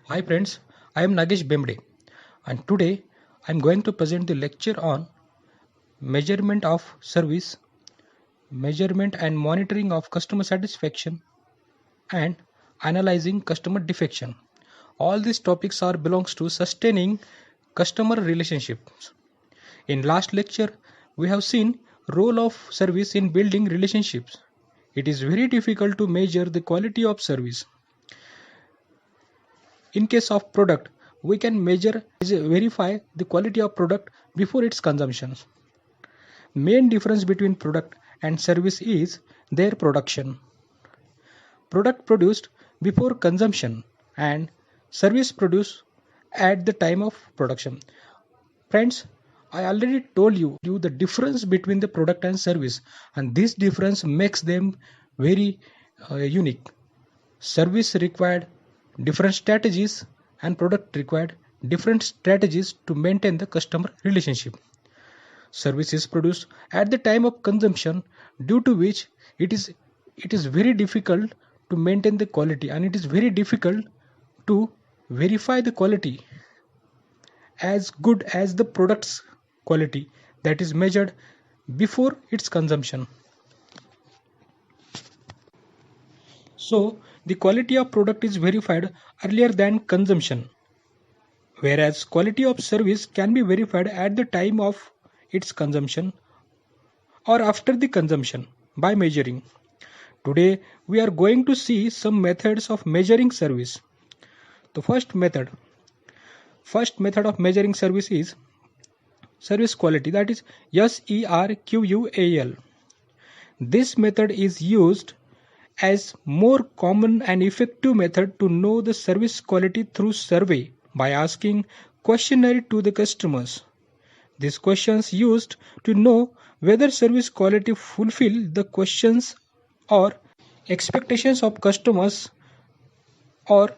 Hi friends, I am Nagesh Bemde and today I am going to present the lecture on measurement of service, measurement and monitoring of customer satisfaction and analyzing customer defection. All these topics are belongs to sustaining customer relationships. In last lecture, we have seen role of service in building relationships. It is very difficult to measure the quality of service. In case of product, we can measure verify the quality of product before its consumption. Main difference between product and service is their production. Product produced before consumption and service produced at the time of production. Friends, I already told you the difference between the product and service, and this difference makes them very unique. Service required different strategies and product required different strategies to maintain the customer relationship. Service is produced at the time of consumption, due to which it is very difficult to maintain the quality, and it is very difficult to verify the quality as good as the product's quality that is measured before its consumption. So the quality of product is verified earlier than consumption, whereas quality of service can be verified at the time of its consumption or after the consumption by measuring. Today we are going to see some methods of measuring service. The first method of measuring service is service quality, that is SERQUAL. This method is used as more common and effective method to know the service quality through survey by asking questionnaire to the customers. These questions used to know whether service quality fulfill the questions or expectations of customers or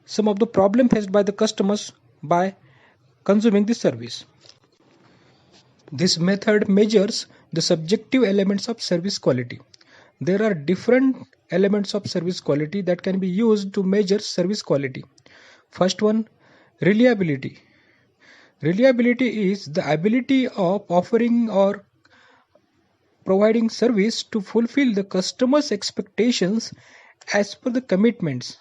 some of the problem faced by the customers by consuming the service. This method measures the subjective elements of service quality. There are different elements of service quality that can be used to measure service quality. First one, reliability. Reliability is the ability of offering or providing service to fulfill the customer's expectations as per the commitments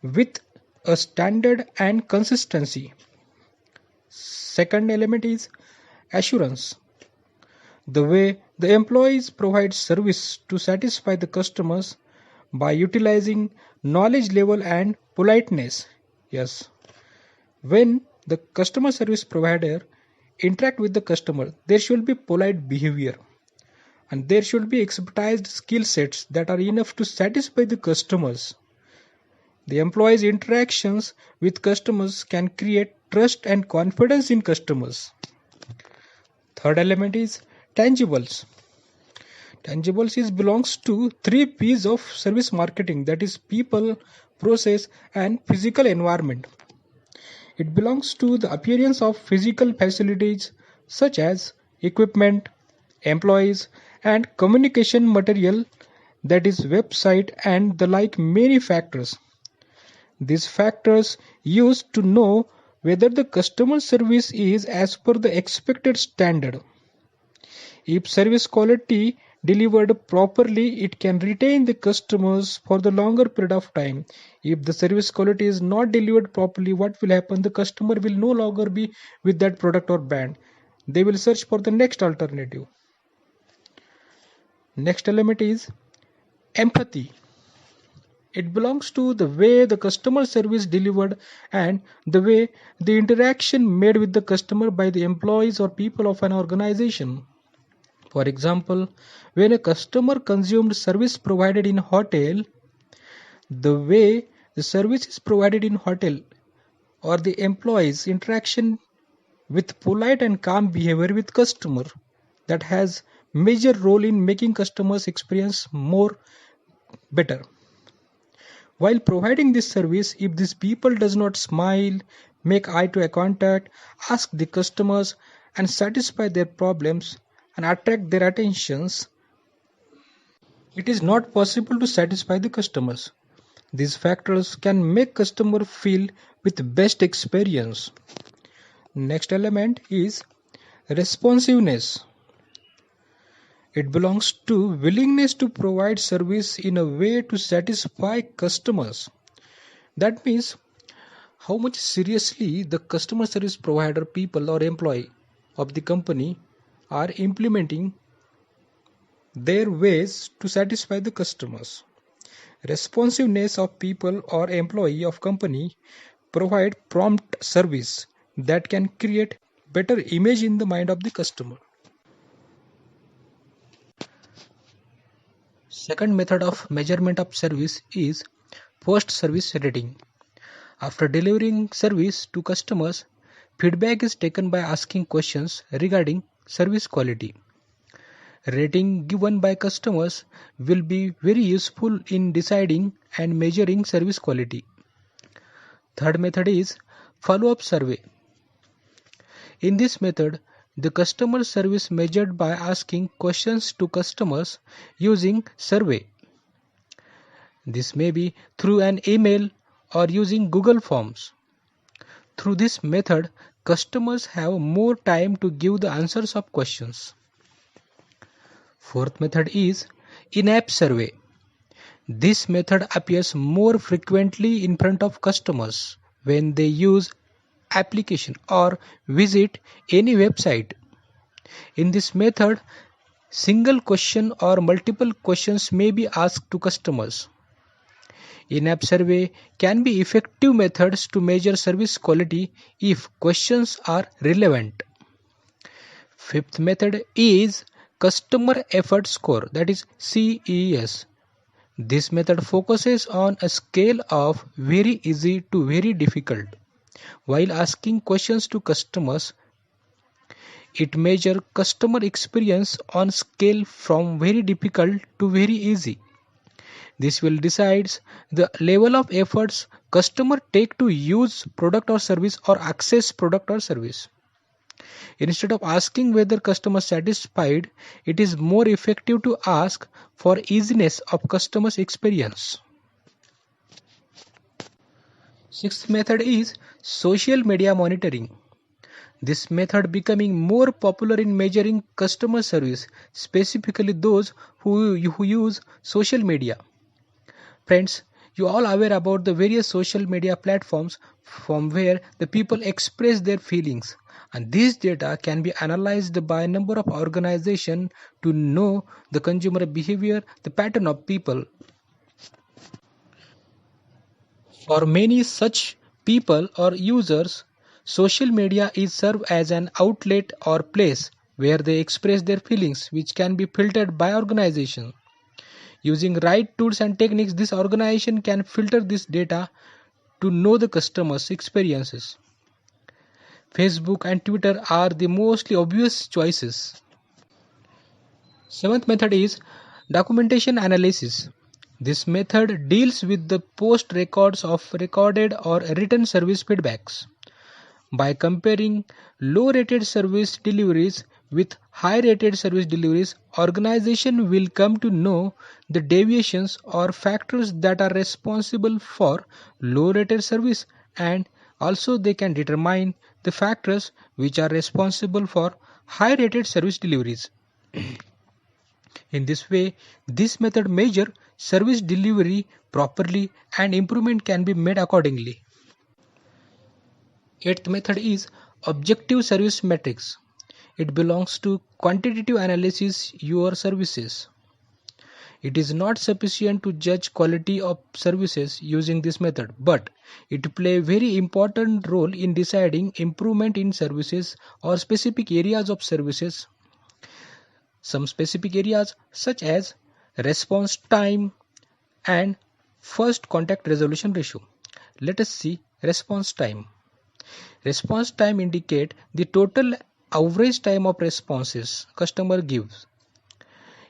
with a standard and consistency. Second element is assurance. The way the employees provide service to satisfy the customers by utilizing knowledge level and politeness. Yes, when the customer service provider interact with the customer, there should be polite behavior and there should be expertise skill sets that are enough to satisfy the customers. The employees' interactions with customers can create trust and confidence in customers. Third element is tangibles. Tangibles belongs to 3 P's of service marketing, that is people, process and physical environment. It belongs to the appearance of physical facilities such as equipment, employees and communication material, that is website and the like many factors. These factors used to know whether the customer service is as per the expected standard. If service quality delivered properly, it can retain the customers for the longer period of time. If the service quality is not delivered properly, what will happen? The customer will no longer be with that product or brand. They will search for the next alternative. Next element is empathy. It belongs to the way the customer service delivered and the way the interaction made with the customer by the employees or people of an organization. For example, when a customer consumed service provided in hotel, the way the service is provided in hotel or the employees interaction with polite and calm behavior with customer, that has major role in making customers experience more better. While providing this service, if these people does not smile, make eye to eye contact, ask the customers and satisfy their problems and attract their attentions, it is not possible to satisfy the customers. These factors can make customer feel with best experience. Next element is responsiveness. It belongs to willingness to provide service in a way to satisfy customers. That means how much seriously the customer service provider, people or employee of the company are implementing their ways to satisfy the customers. Responsiveness of people or employee of company provide prompt service that can create better image in the mind of the customer. Second method of measurement of service is post-service rating. After delivering service to customers, feedback is taken by asking questions regarding service quality. Rating given by customers will be very useful in deciding and measuring service quality. Third method is follow-up survey. In this method, the customer service measured by asking questions to customers using survey. This may be through an email or using Google Forms. Through this method, customers have more time to give the answers of questions. Fourth method is in-app survey. This method appears more frequently in front of customers when they use application or visit any website. In this method, single question or multiple questions may be asked to customers. In-app survey can be effective methods to measure service quality if questions are relevant. Fifth method is Customer Effort Score, that is CES. This method focuses on a scale of very easy to very difficult. While asking questions to customers, it measures customer experience on scale from very difficult to very easy. This will decide the level of efforts customer take to use product or service or access product or service. Instead of asking whether customer satisfied, it is more effective to ask for easiness of customer's experience. Sixth method is social media monitoring. This method becoming more popular in measuring customer service, specifically those who use social media. Friends, you all aware about the various social media platforms from where the people express their feelings, and these data can be analyzed by a number of organizations to know the consumer behavior, the pattern of people. For many such people or users, social media is served as an outlet or place where they express their feelings, which can be filtered by organization. Using right tools and techniques, this organization can filter this data to know the customer's experiences. Facebook and Twitter are the most obvious choices. Seventh method is documentation analysis. This method deals with the post records of recorded or written service feedbacks. By comparing low-rated service deliveries with high-rated service deliveries, organization will come to know the deviations or factors that are responsible for low-rated service, and also they can determine the factors which are responsible for high-rated service deliveries. In this way, this method measures service delivery properly and improvement can be made accordingly. Eighth method is objective service metrics. It belongs to quantitative analysis your services. It is not sufficient to judge quality of services using this method, but it plays a very important role in deciding improvement in services or specific areas of services. Some specific areas such as response time and first contact resolution ratio. Let us see response time. Response time indicates the total average time of responses customer gives.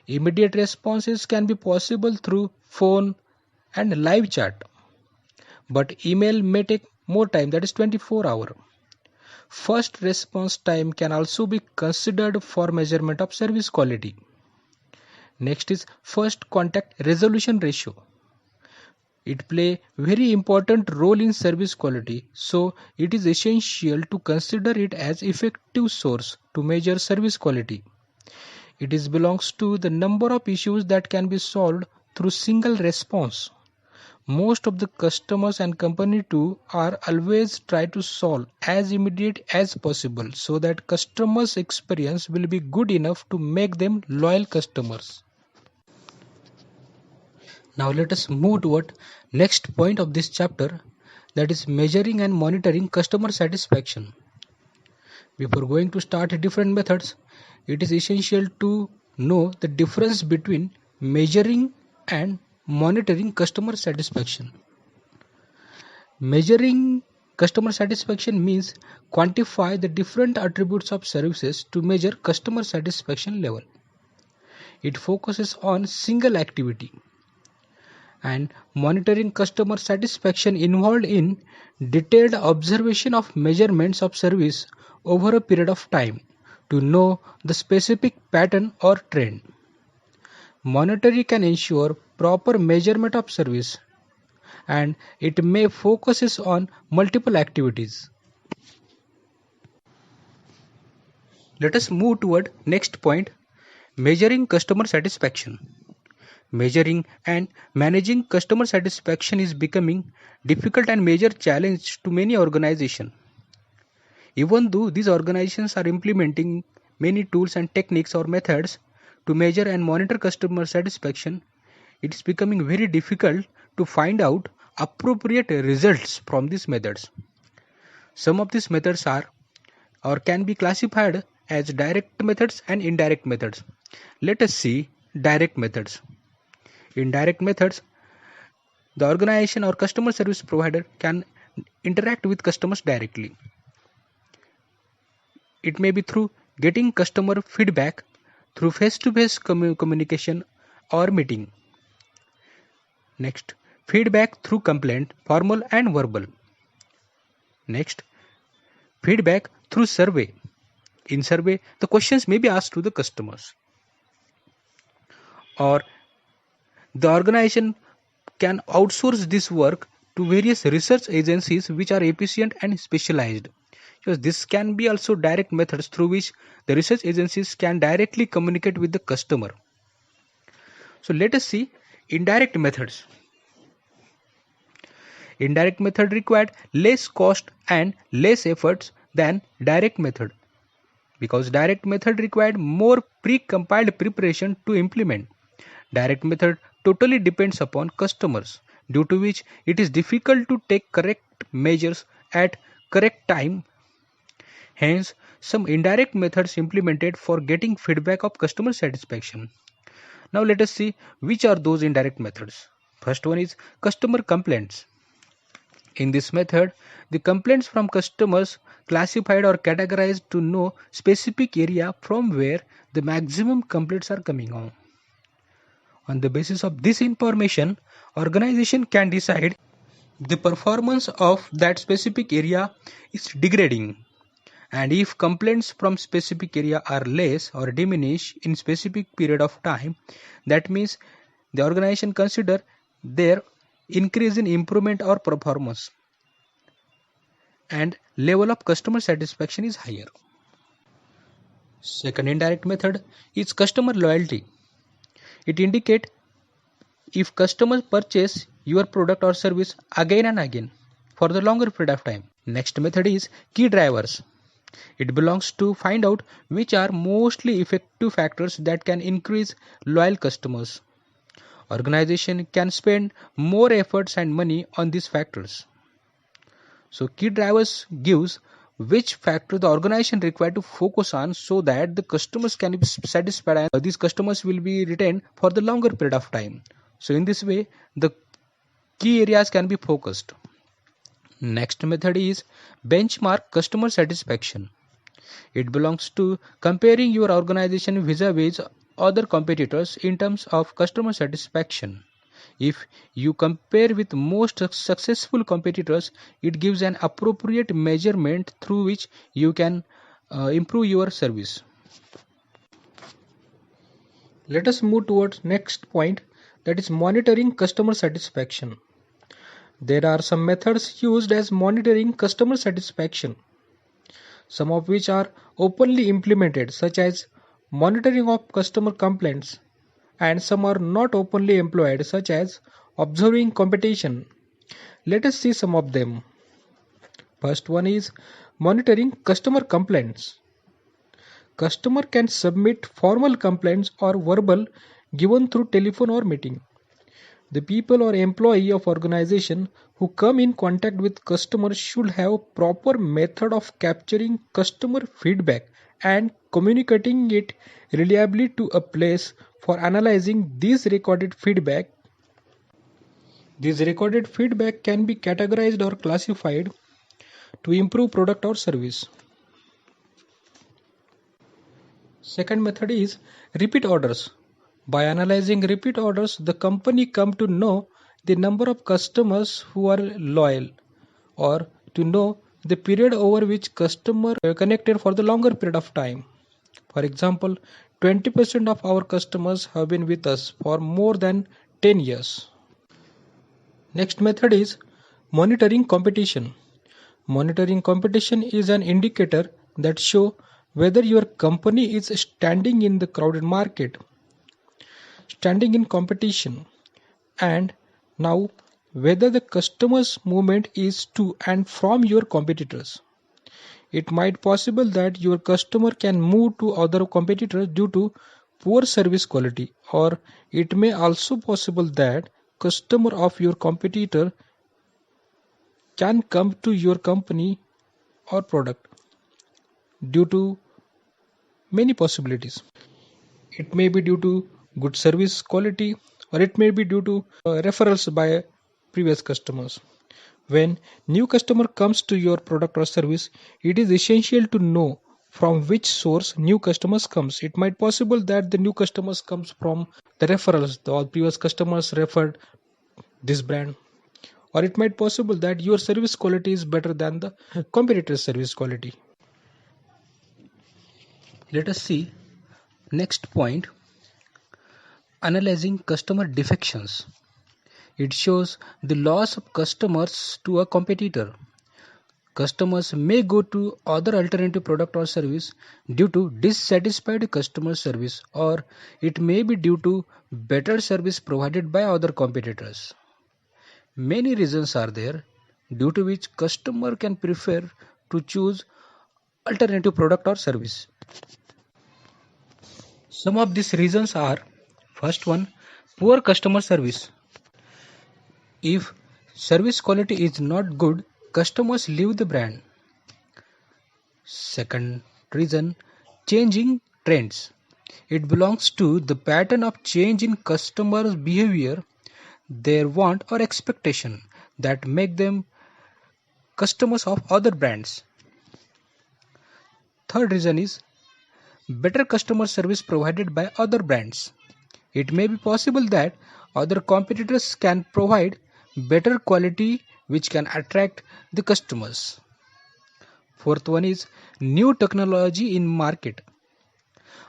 Immediate responses can be possible through phone and live chat, but email may take more time, that is 24 hours. First response time can also be considered for measurement of service quality. Next is first contact resolution ratio. It play very important role in service quality, so it is essential to consider it as effective source to measure service quality. It is belongs to the number of issues that can be solved through single response. Most of the customers and company too are always try to solve as immediate as possible so that customers experience will be good enough to make them loyal customers. Now let us move toward next point of this chapter, that is measuring and monitoring customer satisfaction. Before going to start different methods, it is essential to know the difference between measuring and monitoring customer satisfaction. Measuring customer satisfaction means quantify the different attributes of services to measure customer satisfaction level. It focuses on single activity, and monitoring customer satisfaction involved in detailed observation of measurements of service over a period of time to know the specific pattern or trend. Monitoring can ensure proper measurement of service, and it may focuses on multiple activities. Let us move toward next point, measuring customer satisfaction. Measuring and managing customer satisfaction is becoming difficult and major challenge to many organizations. Even though these organizations are implementing many tools and techniques or methods to measure and monitor customer satisfaction, it is becoming very difficult to find out appropriate results from these methods. Some of these methods are or can be classified as direct methods and indirect methods. Let us see direct methods. In direct methods, the organization or customer service provider can interact with customers directly. It may be through getting customer feedback through face-to-face communication or meeting. Next, feedback through complaint, formal and verbal. Next, feedback through survey. In survey, the questions may be asked to the customers. Or the organization can outsource this work to various research agencies which are efficient and specialized. So this can be also direct methods through which the research agencies can directly communicate with the customer. So let us see indirect methods. Indirect method required less cost and less efforts than direct method, because direct method required more pre-compiled preparation to implement. Direct method totally depends upon customers, due to which it is difficult to take correct measures at correct time. Hence, some indirect methods implemented for getting feedback of customer satisfaction. Now let us see which are those indirect methods. First one is customer complaints. In this method, the complaints from customers classified or categorized to know specific area from where the maximum complaints are coming on. On the basis of this information, organization can decide the performance of that specific area is degrading, and if complaints from specific area are less or diminish in specific period of time, that means the organization consider their increase in improvement or performance, and level of customer satisfaction is higher. Second indirect method is customer loyalty. It indicates if customers purchase your product or service again and again for the longer period of time. Next method is key drivers. It belongs to find out which are mostly effective factors that can increase loyal customers. Organization can spend more efforts and money on these factors. So key drivers gives which factor the organization required to focus on so that the customers can be satisfied and these customers will be retained for the longer period of time. So in this way, the key areas can be focused. Next method is benchmark customer satisfaction. It belongs to comparing your organization vis-a-vis other competitors in terms of customer satisfaction. If you compare with most successful competitors, it gives an appropriate measurement through which you can improve your service. Let us move towards next point, that is monitoring customer satisfaction. There are some methods used as monitoring customer satisfaction, some of which are openly implemented, such as monitoring of customer complaints, and some are not openly employed, such as observing competition. Let us see some of them. First one is monitoring customer complaints. Customer can submit formal complaints or verbal given through telephone or meeting. The people or employee of organization who come in contact with customers should have proper method of capturing customer feedback and communicating it reliably to a place for analyzing these recorded feedback. This recorded feedback can be categorized or classified to improve product or service. Second method is repeat orders. By analyzing repeat orders, the company come to know the number of customers who are loyal, or to know the period over which customer connected for the longer period of time. For example, 20% of our customers have been with us for more than 10 years. Next method is monitoring competition. Monitoring competition is an indicator that shows whether your company is standing in the crowded market, standing in competition, and now whether the customer's movement is to and from your competitors. It might possible that your customer can move to other competitors due to poor service quality, or it may also possible that customer of your competitor can come to your company or product due to many possibilities. It may be due to good service quality, or it may be due to referrals by previous customers. When new customer comes to your product or service, it is essential to know from which source new customers comes. It might possible that the new customers comes from the referrals, the previous customers referred this brand, or it might possible that your service quality is better than the competitor's service quality. Let us see next point, analyzing customer defections. It shows the loss of customers to a competitor. Customers may go to other alternative product or service due to dissatisfied customer service, or it may be due to better service provided by other competitors. Many reasons are there due to which customer can prefer to choose alternative product or service. Some of these reasons are: first one, poor customer service. If service quality is not good, customers leave the brand. Second reason, changing trends. It belongs to the pattern of change in customers' behavior, their want or expectation that make them customers of other brands. Third reason is better customer service provided by other brands. It may be possible that other competitors can provide better quality which can attract the customers. Fourth one is new technology in market.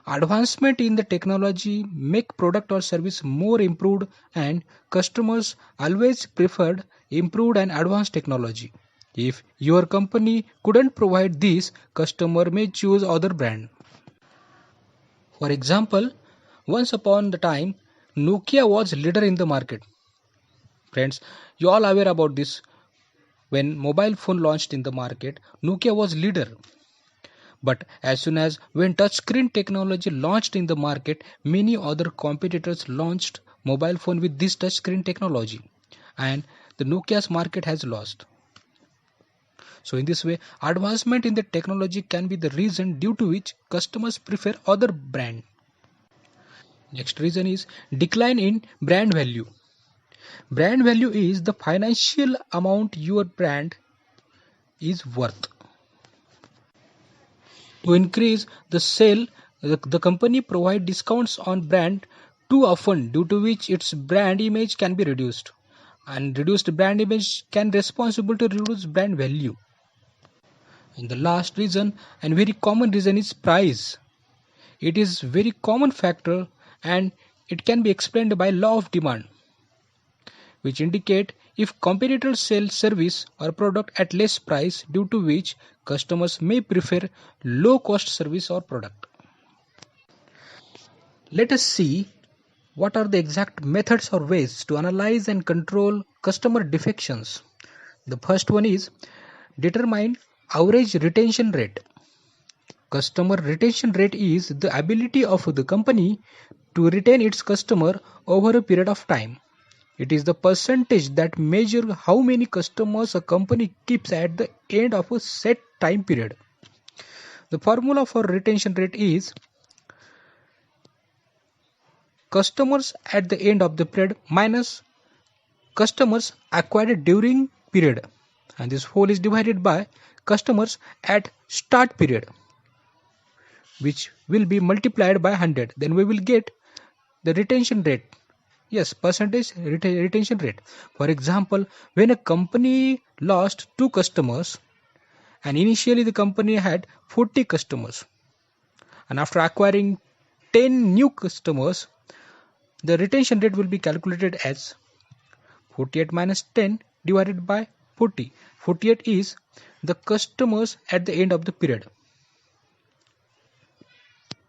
Advancement in the technology make product or service more improved, and customers always preferred improved and advanced technology. If your company couldn't provide this, customer may choose other brand. For example, once upon the time, Nokia was leader in the market. Friends, you all aware about this. When mobile phone launched in the market, Nokia was leader. But as soon as when touchscreen technology launched in the market, many other competitors launched mobile phone with this touchscreen technology, and the Nokia's market has lost. So in this way, advancement in the technology can be the reason due to which customers prefer other brand. Next reason is decline in brand value. Brand value is the financial amount your brand is worth. To increase the sale, the company provide discounts on brand too often, due to which its brand image can be reduced. And reduced brand image can responsible to reduce brand value. And the last reason and very common reason is price. It is very common factor, and it can be explained by law of demand, which indicate if competitors sell service or product at less price, due to which customers may prefer low cost service or product. Let us see what are the exact methods or ways to analyze and control customer defections. The first one is determine average retention rate. Customer retention rate is the ability of the company to retain its customer over a period of time. It is the percentage that measures how many customers a company keeps at the end of a set time period. The formula for retention rate is customers at the end of the period minus customers acquired during period, and this whole is divided by customers at start period, which will be multiplied by 100. Then we will get the retention rate. Yes, percentage retention rate. For example, when a company lost 2 customers and initially the company had 40 customers, and after acquiring 10 new customers, the retention rate will be calculated as 48 minus 10 divided by 40. 48 is the customers at the end of the period.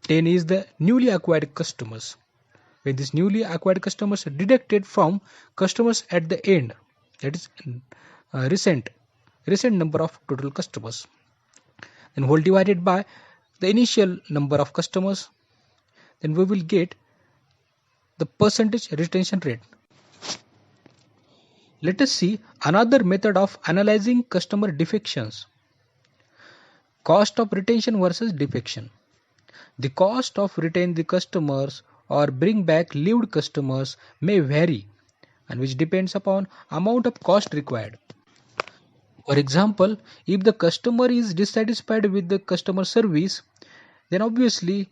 10 is the newly acquired customers. When these newly acquired customers are deducted from customers at the end, that is recent number of total customers, then whole divided by the initial number of customers, then we will get the percentage retention rate. Let us see another method of analyzing customer defections. Cost of retention versus defection. The cost of retain the customers or bring back leaved customers may vary, and which depends upon amount of cost required. For example, if the customer is dissatisfied with the customer service, then obviously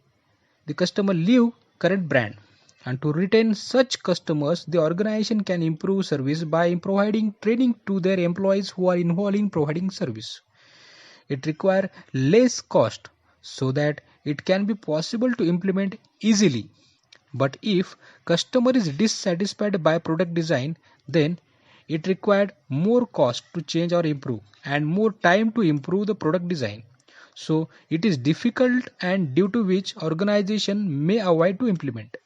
the customer leave current brand. And to retain such customers, the organization can improve service by providing training to their employees who are involved in providing service. It requires less cost so that it can be possible to implement easily. But if customer is dissatisfied by product design, then it required more cost to change or improve and more time to improve the product design. So it is difficult, and due to which organization may avoid to implement.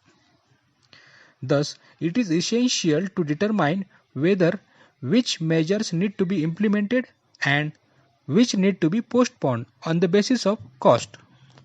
Thus, it is essential to determine whether which measures need to be implemented and which need to be postponed on the basis of cost.